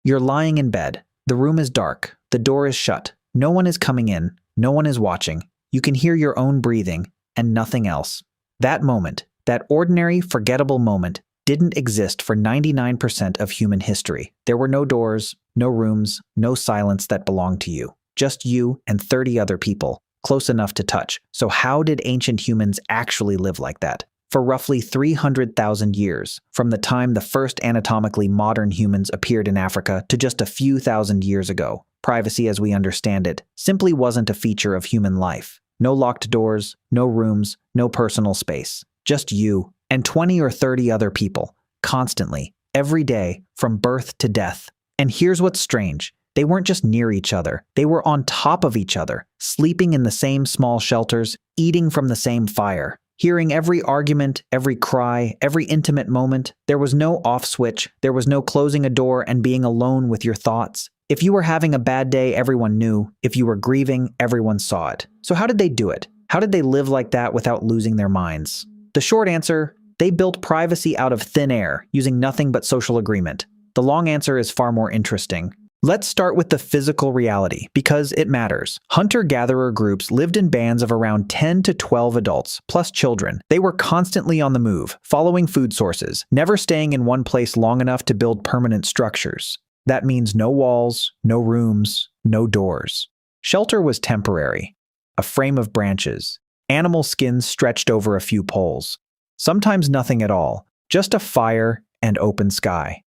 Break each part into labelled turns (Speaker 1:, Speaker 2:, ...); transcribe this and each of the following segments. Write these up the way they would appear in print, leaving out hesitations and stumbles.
Speaker 1: You're lying in bed. The room is dark. The door is shut. No one is coming in. No one is watching. You can hear your own breathing and nothing else. That moment, that ordinary, forgettable moment, didn't exist for 99% of human history. There were no doors, no rooms, no silence that belonged to you. Just you and 30 other people, close enough to touch. So how did ancient humans actually live like that? For roughly 300,000 years, from the time the first anatomically modern humans appeared in Africa to just a few thousand years ago, privacy as we understand it simply wasn't a feature of human life. No locked doors, no rooms, no personal space. Just you and 20 or 30 other people, constantly, every day, from birth to death. And here's what's strange. They weren't just near each other. They were on top of each other, sleeping in the same small shelters, eating from the same fire, hearing every argument, every cry, every intimate moment. There was no off switch. There was no closing a door and being alone with your thoughts. If you were having a bad day, everyone knew. If you were grieving, everyone saw it. So how did they do it? How did they live like that without losing their minds? The short answer, they built privacy out of thin air, using nothing but social agreement. The long answer is far more interesting. Let's start with the physical reality, because it matters. Hunter-gatherer groups lived in bands of around 10 to 12 adults, plus children. They were constantly on the move, following food sources, never staying in one place long enough to build permanent structures. That means no walls, no rooms, no doors. Shelter was temporary. A frame of branches. Animal skins stretched over a few poles. Sometimes nothing at all, just a fire and open sky.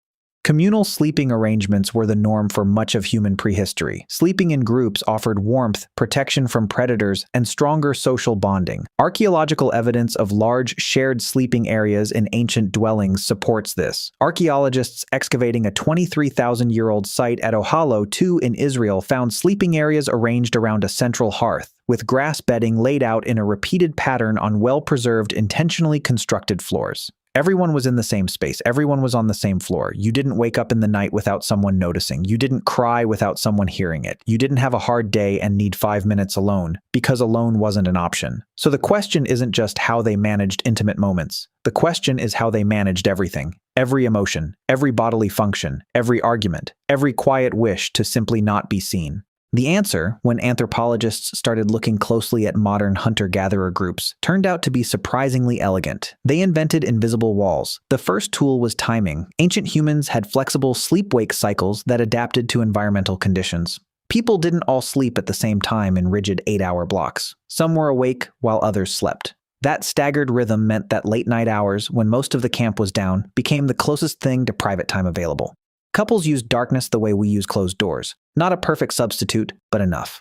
Speaker 1: Communal sleeping arrangements were the norm for much of human prehistory. Sleeping in groups offered warmth, protection from predators, and stronger social bonding. Archaeological evidence of large shared sleeping areas in ancient dwellings supports this. Archaeologists excavating a 23,000-year-old site at Ohalo II in Israel found sleeping areas arranged around a central hearth, with grass bedding laid out in a repeated pattern on well-preserved, intentionally constructed floors. Everyone was in the same space. Everyone was on the same floor. You didn't wake up in the night without someone noticing. You didn't cry without someone hearing it. You didn't have a hard day and need 5 minutes alone, because alone wasn't an option. So the question isn't just how they managed intimate moments. The question is how they managed everything. Every emotion, every bodily function, every argument, every quiet wish to simply not be seen. The answer, when anthropologists started looking closely at modern hunter-gatherer groups, turned out to be surprisingly elegant. They invented invisible walls. The first tool was timing. Ancient humans had flexible sleep-wake cycles that adapted to environmental conditions. People didn't all sleep at the same time in rigid 8-hour blocks. Some were awake while others slept. That staggered rhythm meant that late-night hours, when most of the camp was down, became the closest thing to private time available. Couples used darkness the way we use closed doors. Not a perfect substitute, but enough.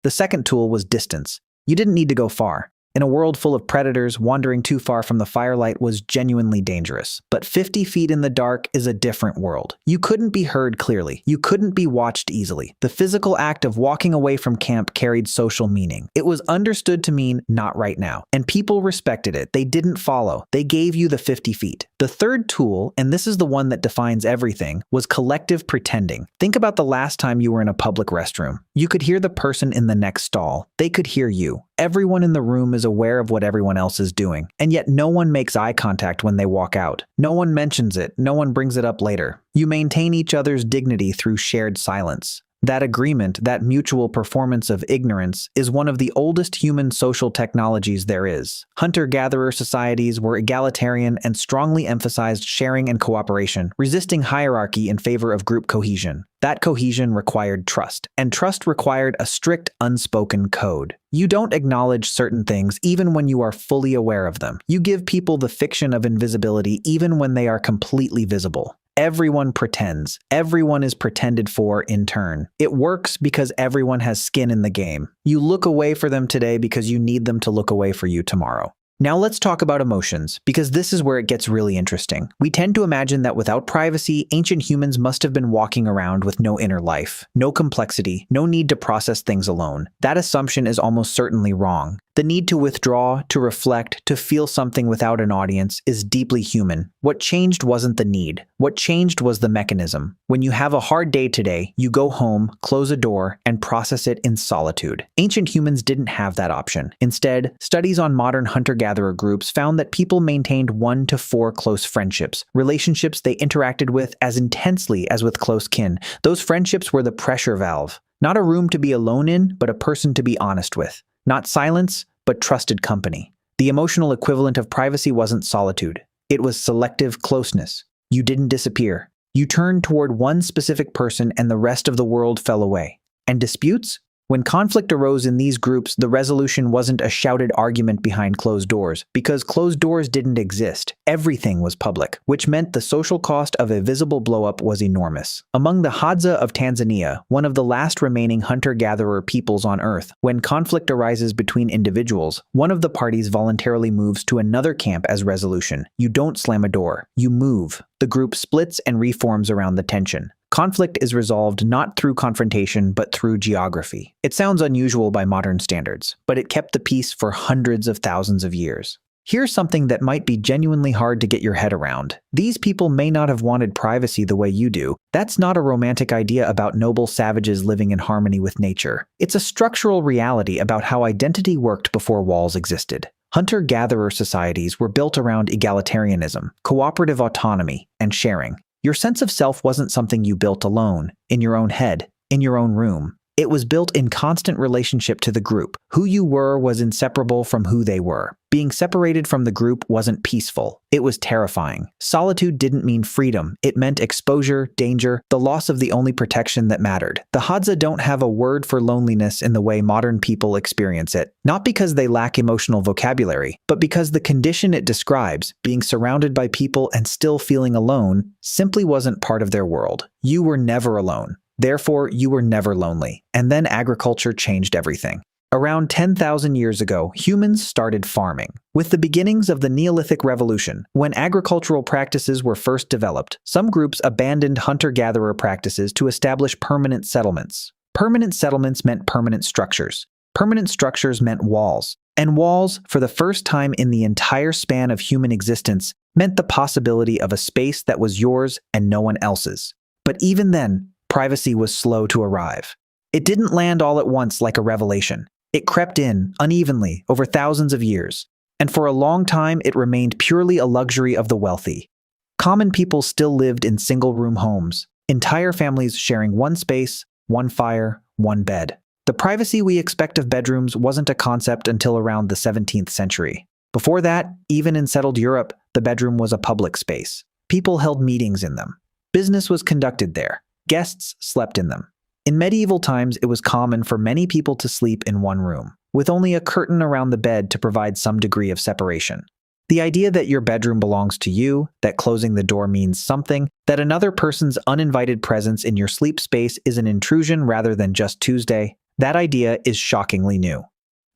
Speaker 1: The second tool was distance. You didn't need to go far. In a world full of predators, wandering too far from the firelight was genuinely dangerous. But 50 feet in the dark is a different world. You couldn't be heard clearly. You couldn't be watched easily. The physical act of walking away from camp carried social meaning. It was understood to mean not right now. And people respected it. They didn't follow. They gave you the 50 feet. The third tool, and this is the one that defines everything, was collective pretending. Think about the last time you were in a public restroom. You could hear the person in the next stall. They could hear you. Everyone in the room is aware of what everyone else is doing, and yet no one makes eye contact when they walk out. No one mentions it, no one brings it up later. You maintain each other's dignity through shared silence. That agreement, that mutual performance of ignorance, is one of the oldest human social technologies there is. Hunter-gatherer societies were egalitarian and strongly emphasized sharing and cooperation, resisting hierarchy in favor of group cohesion. That cohesion required trust, and trust required a strict, unspoken code. You don't acknowledge certain things even when you are fully aware of them. You give people the fiction of invisibility even when they are completely visible. Everyone pretends. Everyone is pretended for in turn. It works because everyone has skin in the game. You look away for them today because you need them to look away for you tomorrow. Now let's talk about emotions, because this is where it gets really interesting. We tend to imagine that without privacy, ancient humans must have been walking around with no inner life, no complexity, no need to process things alone. That assumption is almost certainly wrong. The need to withdraw, to reflect, to feel something without an audience is deeply human. What changed wasn't the need. What changed was the mechanism. When you have a hard day today, you go home, close a door, and process it in solitude. Ancient humans didn't have that option. Instead, studies on modern hunter-gatherer groups found that people maintained 1 to 4 close friendships, relationships they interacted with as intensely as with close kin. Those friendships were the pressure valve. Not a room to be alone in, but a person to be honest with. Not silence, but trusted company. The emotional equivalent of privacy wasn't solitude. It was selective closeness. You didn't disappear. You turned toward one specific person and the rest of the world fell away. And disputes? When conflict arose in these groups, the resolution wasn't a shouted argument behind closed doors, because closed doors didn't exist. Everything was public, which meant the social cost of a visible blowup was enormous. Among the Hadza of Tanzania, one of the last remaining hunter-gatherer peoples on Earth, when conflict arises between individuals, one of the parties voluntarily moves to another camp as resolution. You don't slam a door, you move. The group splits and reforms around the tension. Conflict is resolved not through confrontation, but through geography. It sounds unusual by modern standards, but it kept the peace for hundreds of thousands of years. Here's something that might be genuinely hard to get your head around. These people may not have wanted privacy the way you do. That's not a romantic idea about noble savages living in harmony with nature. It's a structural reality about how identity worked before walls existed. Hunter-gatherer societies were built around egalitarianism, cooperative autonomy, and sharing. Your sense of self wasn't something you built alone, in your own head, in your own room. It was built in constant relationship to the group. Who you were was inseparable from who they were. Being separated from the group wasn't peaceful. It was terrifying. Solitude didn't mean freedom. It meant exposure, danger, the loss of the only protection that mattered. The Hadza don't have a word for loneliness in the way modern people experience it. Not because they lack emotional vocabulary, but because the condition it describes, being surrounded by people and still feeling alone, simply wasn't part of their world. You were never alone. Therefore, you were never lonely. And then agriculture changed everything. Around 10,000 years ago, humans started farming. With the beginnings of the Neolithic Revolution, when agricultural practices were first developed, some groups abandoned hunter-gatherer practices to establish permanent settlements. Permanent settlements meant permanent structures. Permanent structures meant walls. And walls, for the first time in the entire span of human existence, meant the possibility of a space that was yours and no one else's. But even then, privacy was slow to arrive. It didn't land all at once like a revelation. It crept in, unevenly, over thousands of years. And for a long time, it remained purely a luxury of the wealthy. Common people still lived in single-room homes, entire families sharing one space, one fire, one bed. The privacy we expect of bedrooms wasn't a concept until around the 17th century. Before that, even in settled Europe, the bedroom was a public space. People held meetings in them. Business was conducted there. Guests slept in them. In medieval times, it was common for many people to sleep in one room, with only a curtain around the bed to provide some degree of separation. The idea that your bedroom belongs to you, that closing the door means something, that another person's uninvited presence in your sleep space is an intrusion rather than just Tuesday, that idea is shockingly new.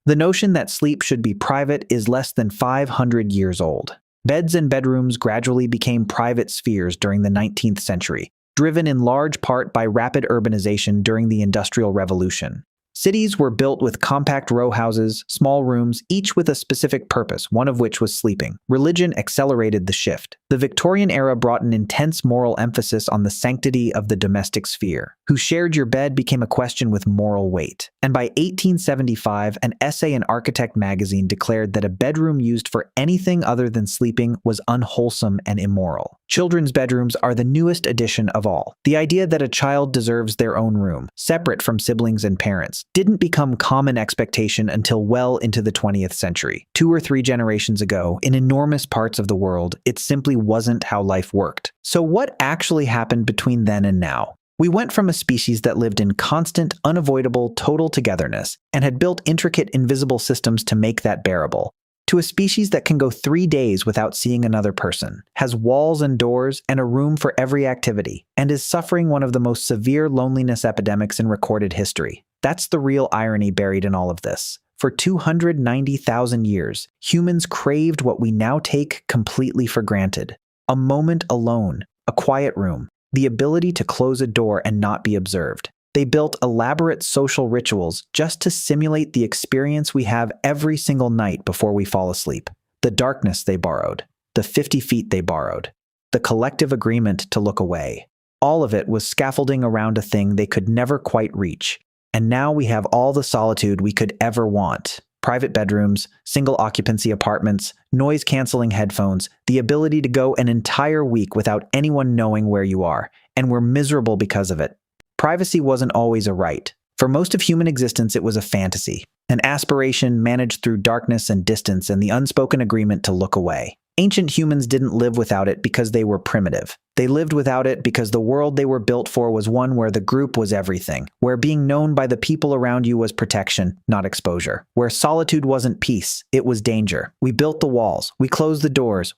Speaker 1: The notion that sleep should be private is less than 500 years old. Beds and bedrooms gradually became private spheres during the 19th century, driven in large part by rapid urbanization during the Industrial Revolution. Cities were built with compact row houses, small rooms, each with a specific purpose, one of which was sleeping. Religion accelerated the shift. The Victorian era brought an intense moral emphasis on the sanctity of the domestic sphere. Who shared your bed became a question with moral weight. And by 1875, an essay in Architect magazine declared that a bedroom used for anything other than sleeping was unwholesome and immoral. Children's bedrooms are the newest addition of all. The idea that a child deserves their own room, separate from siblings and parents, didn't become common expectation until well into the 20th century. 2 or 3 generations ago, in enormous parts of the world, it simply wasn't how life worked. So what actually happened between then and now? We went from a species that lived in constant, unavoidable, total togetherness and had built intricate, invisible systems to make that bearable, to a species that can go 3 days without seeing another person, has walls and doors and a room for every activity, and is suffering one of the most severe loneliness epidemics in recorded history. That's the real irony buried in all of this. For 290,000 years, humans craved what we now take completely for granted. A moment alone, a quiet room, the ability to close a door and not be observed. They built elaborate social rituals just to simulate the experience we have every single night before we fall asleep. The darkness they borrowed, the 50 feet they borrowed, the collective agreement to look away. All of it was scaffolding around a thing they could never quite reach. And now we have all the solitude we could ever want. Private bedrooms, single occupancy apartments, noise-canceling headphones, the ability to go an entire week without anyone knowing where you are, and we're miserable because of it. Privacy wasn't always a right. For most of human existence, it was a fantasy, an aspiration managed through darkness and distance and the unspoken agreement to look away. Ancient humans didn't live without it because they were primitive. They lived without it because the world they were built for was one where the group was everything, where being known by the people around you was protection, not exposure, where solitude wasn't peace, it was danger. We built the walls, we closed the doors,